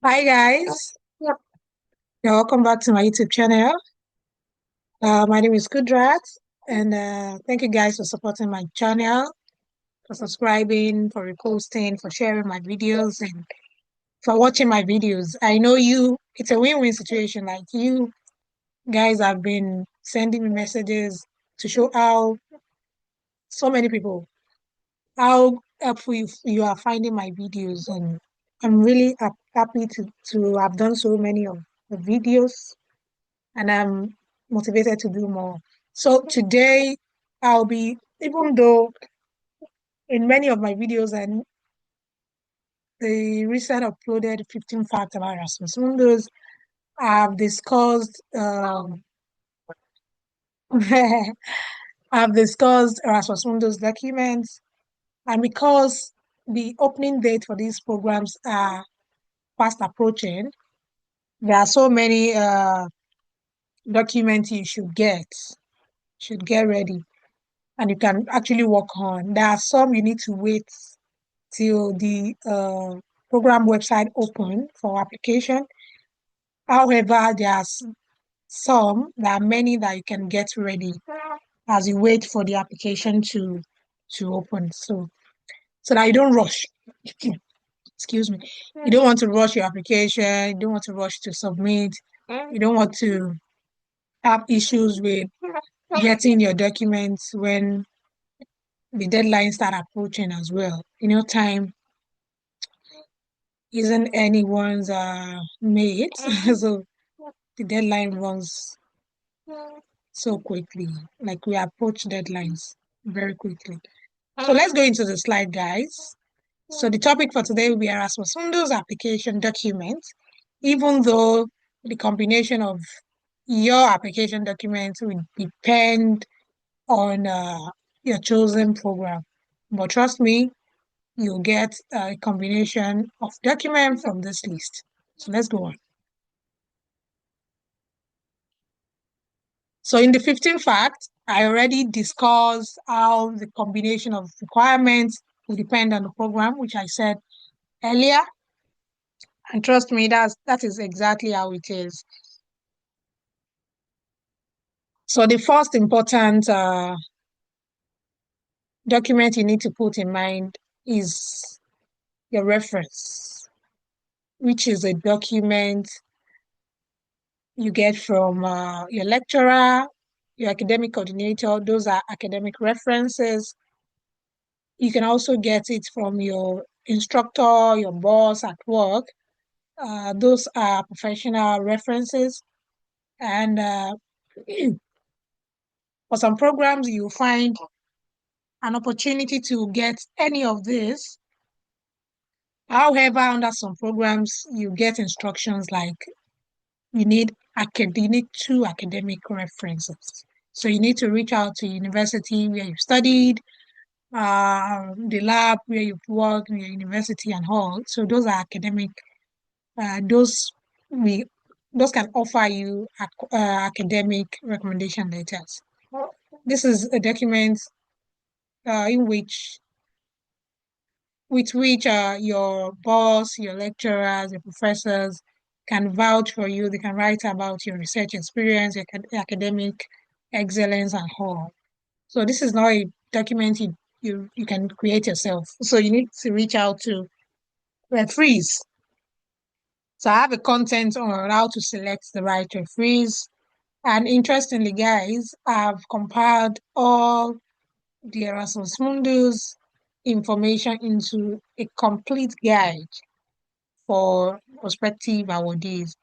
Hi guys, welcome back to my YouTube channel. My name is Kudrat, and thank you guys for supporting my channel, for subscribing, for reposting, for sharing my videos, and for watching my videos. I know it's a win-win situation. Like you guys have been sending me messages to show how so many people, how helpful you are finding my videos, and I'm really happy to have done so many of the videos, and I'm motivated to do more. So today even though in many of my videos and the recent uploaded 15 facts about Erasmus Mundus, I've discussed I've discussed Erasmus Mundus documents, and because the opening date for these programs are fast approaching, there are so many documents you should get ready, and you can actually work on. There are some you need to wait till the program website open for application. However, there are many that you can get ready as you wait for the application to open. So that you don't rush. Excuse me. You don't want to rush your application. You don't want to rush to submit. You don't want to have issues with getting your documents when the deadline start approaching as well. Time isn't anyone's mate, so the deadline runs so quickly. Like we approach deadlines very quickly. So let's go into the slide, guys. So the topic for today will be Erasmus Mundus application document. Even though the combination of your application documents will depend on your chosen program, but trust me, you'll get a combination of documents from this list. So let's go on. So in the 15 facts, I already discussed how the combination of requirements will depend on the program, which I said earlier. And trust me, that is exactly how it is. So the first important document you need to put in mind is your reference, which is a document you get from your lecturer, your academic coordinator. Those are academic references. You can also get it from your instructor, your boss at work. Those are professional references. And for some programs, you find an opportunity to get any of this. However, under some programs, you get instructions like you need two academic references. So you need to reach out to university where you studied, the lab where you've worked, your university and all. So those are academic. Those can offer you academic recommendation letters. This is a document in which with which your boss, your lecturers, your professors can vouch for you. They can write about your research experience, your academic excellence, and all. So this is not a document you can create yourself. So you need to reach out to referees. So I have a content on how to select the right referees. And interestingly, guys, I've compiled all the Erasmus Mundus information into a complete guide for prospective awardees.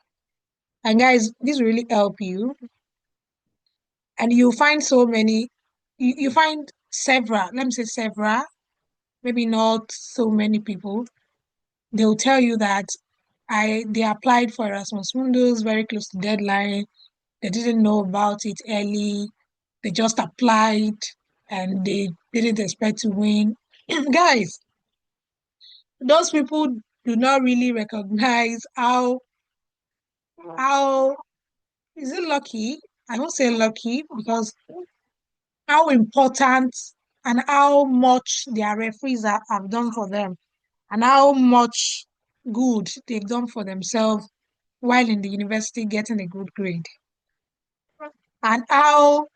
And guys, this will really help you. And you find you find several, let me say several, maybe not so many people. They'll tell you that they applied for Erasmus Mundus very close to deadline. They didn't know about it early. They just applied and they didn't expect to win. Guys, those people do not really recognize how is it lucky? I won't say lucky because how important and how much their referees have done for them, and how much good they've done for themselves while in the university getting a good grade, and how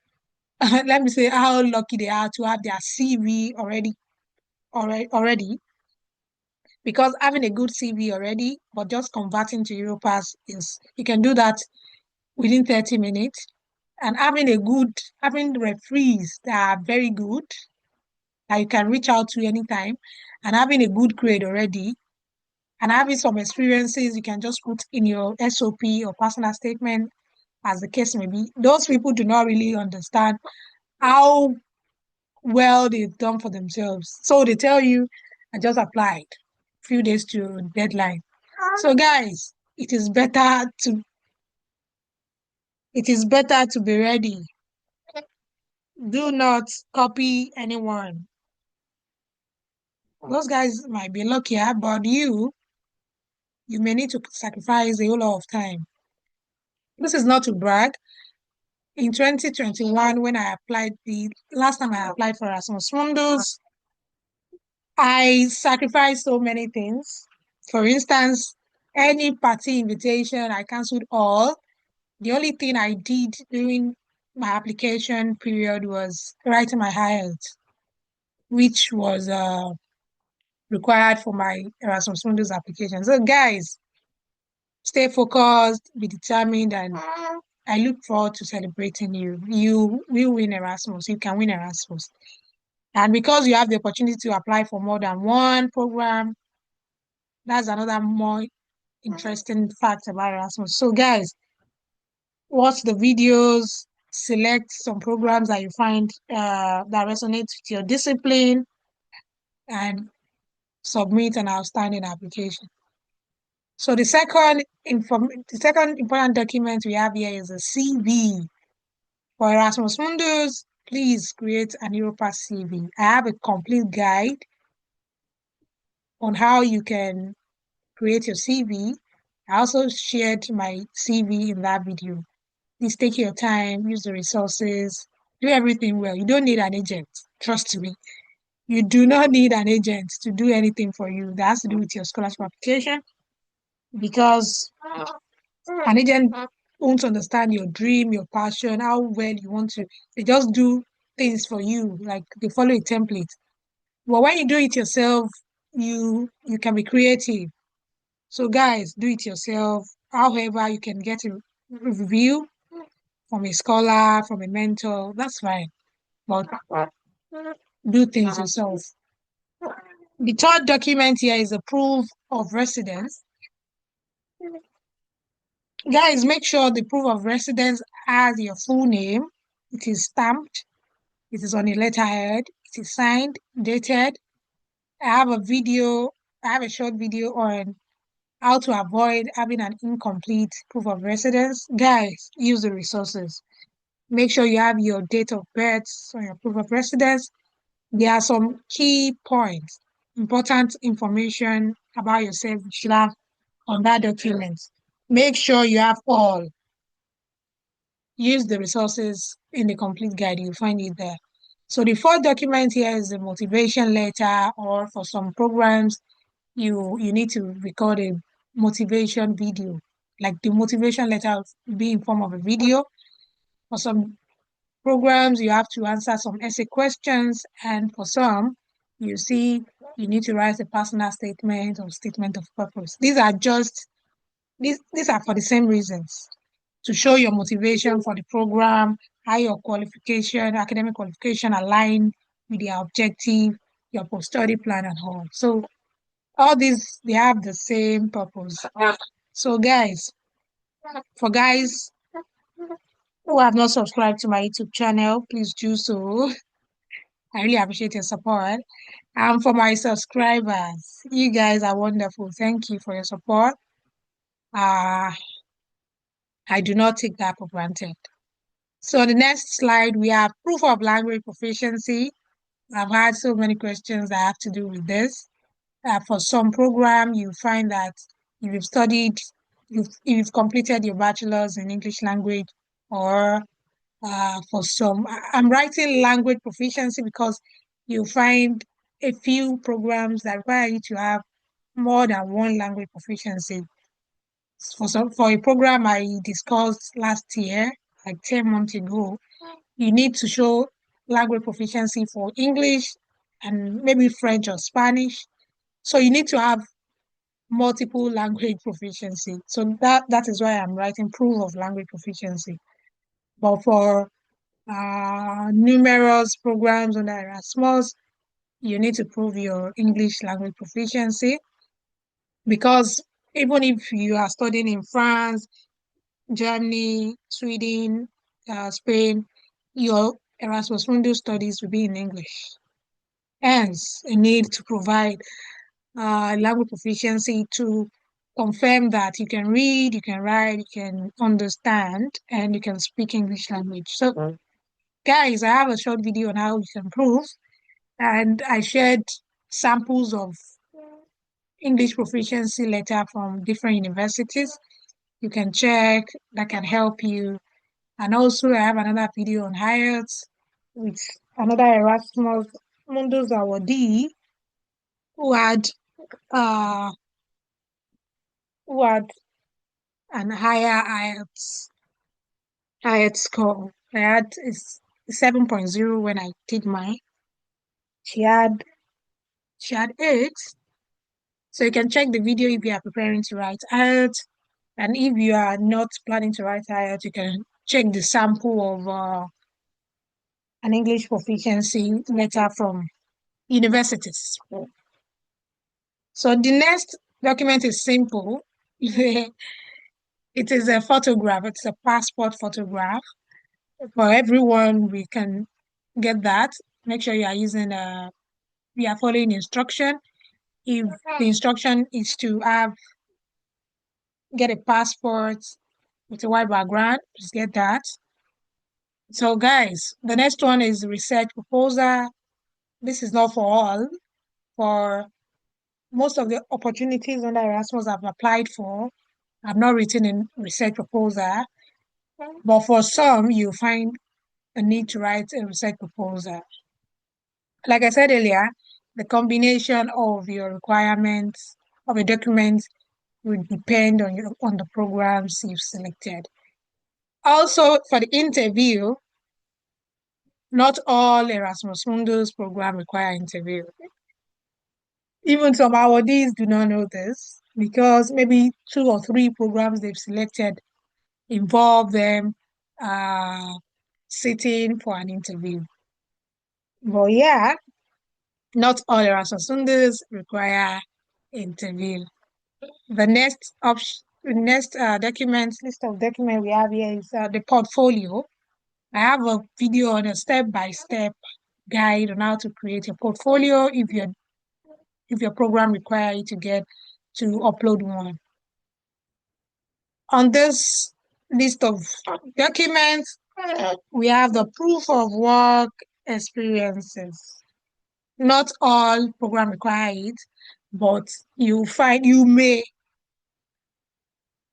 let me say how lucky they are to have their CV already, because having a good CV already, but just converting to Europass is you can do that within 30 minutes. And having referees that are very good that you can reach out to anytime, and having a good grade already, and having some experiences you can just put in your SOP or personal statement, as the case may be. Those people do not really understand how well they've done for themselves. So they tell you, I just applied a few days to deadline. So guys, it is better to be ready. Do not copy anyone. Those guys might be luckier, but you may need to sacrifice a whole lot of time. This is not to brag. In 2021, when I applied the last time I applied for Erasmus Mundus, I sacrificed so many things. For instance, any party invitation, I cancelled all. The only thing I did during my application period was writing my IELTS, which was required for my Erasmus Mundus application. So guys, stay focused, be determined, and I look forward to celebrating you. You will win Erasmus. You can win Erasmus. And because you have the opportunity to apply for more than one program, that's another more interesting fact about Erasmus. So guys, watch the videos, select some programs that you find that resonates with your discipline, and submit an outstanding application. So the second important document we have here is a CV. For Erasmus Mundus, please create an Europass CV. I have a complete guide on how you can create your CV. I also shared my CV in that video. Please take your time, use the resources, do everything well. You don't need an agent. Trust me. You do not need an agent to do anything for you. That has to do with your scholarship application, because an agent won't understand your dream, your passion, how well you want to. They just do things for you, like they follow a template. But when you do it yourself, you can be creative. So guys, do it yourself. However, you can get a review from a scholar, from a mentor, that's fine. But do things yourself. The third document here is a proof of residence. Guys, make sure the proof of residence has your full name. It is stamped. It is on a letterhead. It is signed, dated. I have a short video on how to avoid having an incomplete proof of residence. Guys, use the resources. Make sure you have your date of birth on your proof of residence. There are some key points, important information about yourself you should have on that document. Make sure you have all. Use the resources in the complete guide. You'll find it there. So the fourth document here is a motivation letter, or for some programs, you need to record a motivation video. Like the motivation letter will be in form of a video. For some programs, you have to answer some essay questions, and for some, you see, you need to write a personal statement or statement of purpose. These are for the same reasons, to show your motivation for the program, how your academic qualification align with your objective, your post-study plan and all. So all these, they have the same purpose. So guys, for guys who have not subscribed to my YouTube channel, please do so. I really appreciate your support. And for my subscribers, you guys are wonderful. Thank you for your support. I do not take that for granted. So the next slide, we have proof of language proficiency. I've had so many questions that have to do with this. For some program, you find that if you've studied, if you've completed your bachelor's in English language, or for some, I'm writing language proficiency because you find a few programs that require you to have more than one language proficiency. For a program I discussed last year, like 10 months ago, you need to show language proficiency for English and maybe French or Spanish. So you need to have multiple language proficiency. So that is why I'm writing proof of language proficiency. But for numerous programs under Erasmus, you need to prove your English language proficiency because even if you are studying in France, Germany, Sweden, Spain, your Erasmus Mundus studies will be in English. Hence, a need to provide language proficiency to confirm that you can read, you can write, you can understand, and you can speak English language. So, guys, I have a short video on how you can prove, and I shared samples of English proficiency letter from different universities. You can check, that can help you. And also, I have another video on IELTS with another Erasmus Mundus awardee who had uh who had an higher IELTS score. I had is 7.0 when I did mine. She had 8. So you can check the video if you are preparing to write IELTS. And if you are not planning to write IELTS, you can check the sample of an English proficiency letter from universities. So the next document is simple. It is a photograph. It's a passport photograph. For everyone, we can get that. Make sure you are using you are following instruction. If the instruction is to get a passport with a white background, just get that. So guys, the next one is research proposal. This is not for all. For most of the opportunities under Erasmus I've applied for, I've not written in research proposal. But for some, you find a need to write a research proposal. Like I said earlier, the combination of your requirements of a document will depend on the programs you've selected. Also, for the interview, not all Erasmus Mundus program require interview. Even some awardees do not know this because maybe 2 or 3 programs they've selected involve them sitting for an interview. But yeah, not all Erasmus Mundus require interview. The next option, list of documents we have here is the portfolio. I have a video on a step-by-step guide on how to create a portfolio if your program requires you to upload one. On this list of documents, we have the proof of work experiences. Not all program require it, but you may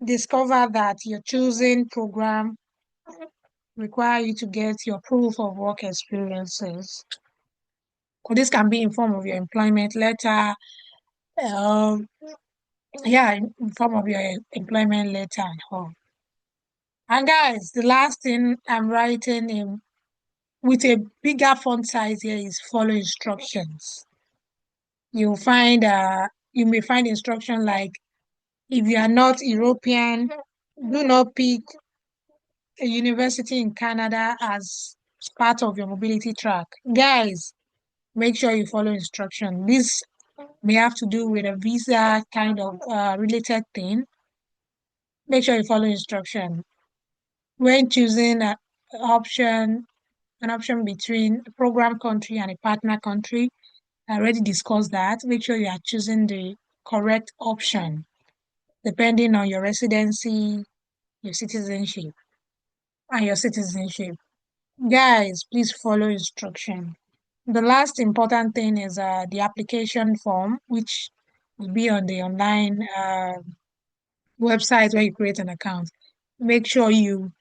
discover that your choosing program require you to get your proof of work experiences. This can be in form of your employment letter, in form of your employment letter and all. And guys, the last thing I'm writing in with a bigger font size here is follow instructions. You may find instruction like if you are not European, do not pick a university in Canada as part of your mobility track. Guys, make sure you follow instruction. This may have to do with a visa kind of related thing. Make sure you follow instruction. When choosing an option between a program country and a partner country, I already discussed that. Make sure you are choosing the correct option depending on your residency, your citizenship. Guys, please follow instruction. The last important thing is the application form, which will be on the online website where you create an account. Make sure you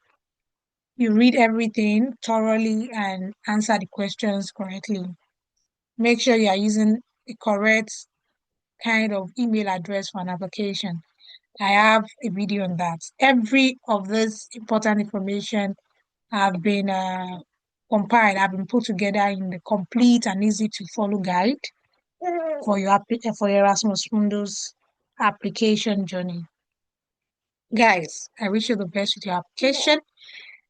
read everything thoroughly and answer the questions correctly. Make sure you are using the correct kind of email address for an application. I have a video on that. Every of this important information have been compiled, have been put together in the complete and easy to follow guide for your Erasmus Mundus application journey. Guys, I wish you the best with your application.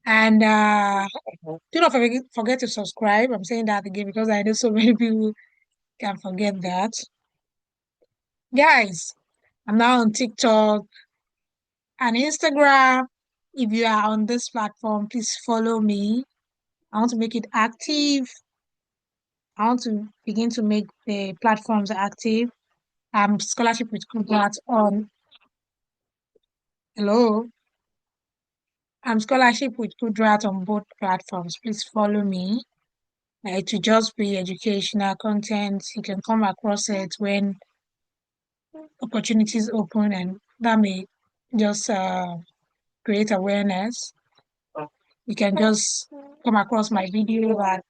And do not forget to subscribe. I'm saying that again because I know so many people can forget that. Guys, I'm now on TikTok and Instagram. If you are on this platform, please follow me. I want to make it active. I want to begin to make the platforms active. I'm Scholarship with Kudrat on. Hello. I'm Scholarship with Kudrat on both platforms. Please follow me. It will just be educational content. You can come across it when opportunities open, and that may just create awareness. You can just come across my video that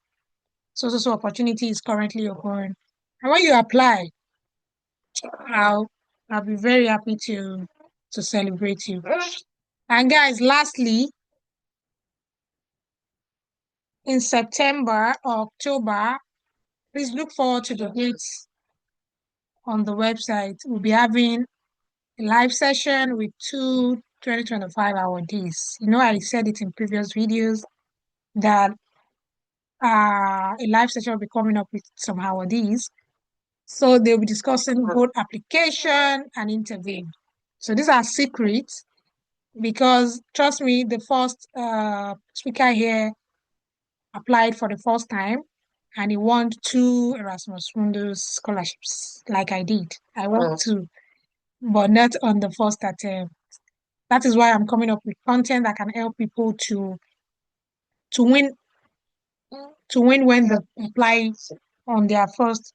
so opportunity is currently open. And when you apply, I'll be very happy to celebrate you. And guys, lastly, in September or October, please look forward to the dates on the website. We'll be having a live session with 2025 awardees. You know, I said it in previous videos that a live session will be coming up with some awardees. So they'll be discussing both application and interview. So these are secrets because trust me, the first speaker here applied for the first time and he won 2 Erasmus Mundus scholarships like I did. I won 2, but not on the first attempt. That is why I'm coming up with content that can help people to win when they apply on their first.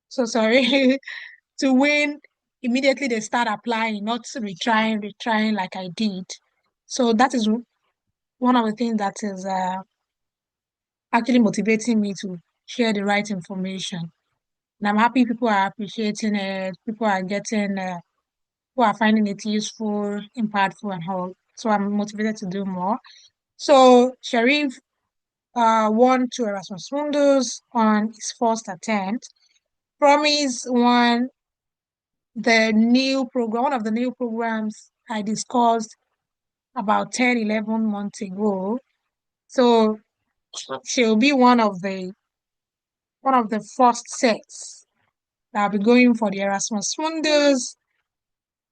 So sorry. To win immediately they start applying, not retrying like I did. So that is one of the things that is actually motivating me to share the right information. And I'm happy people are appreciating it. People are getting, people are finding it useful, impactful, and all. So I'm motivated to do more. So Sharif won 2 Erasmus Mundus on his first attempt. Promise won the new program, one of the new programs I discussed about 10, 11 months ago. So she'll be one of the first sets that'll be going for the Erasmus Mundus.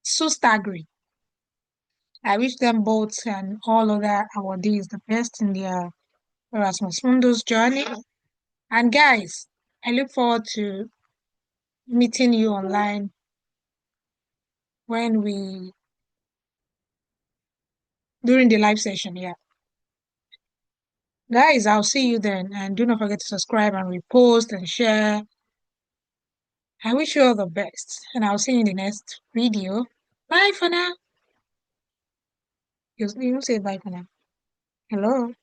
So staggering. I wish them both and all other awardees the best in their Erasmus Mundus journey. And guys, I look forward to meeting you online during the live session. Yeah. Guys, I'll see you then. And do not forget to subscribe and repost and share. I wish you all the best. And I'll see you in the next video. Bye for now. You say bye for now. Hello.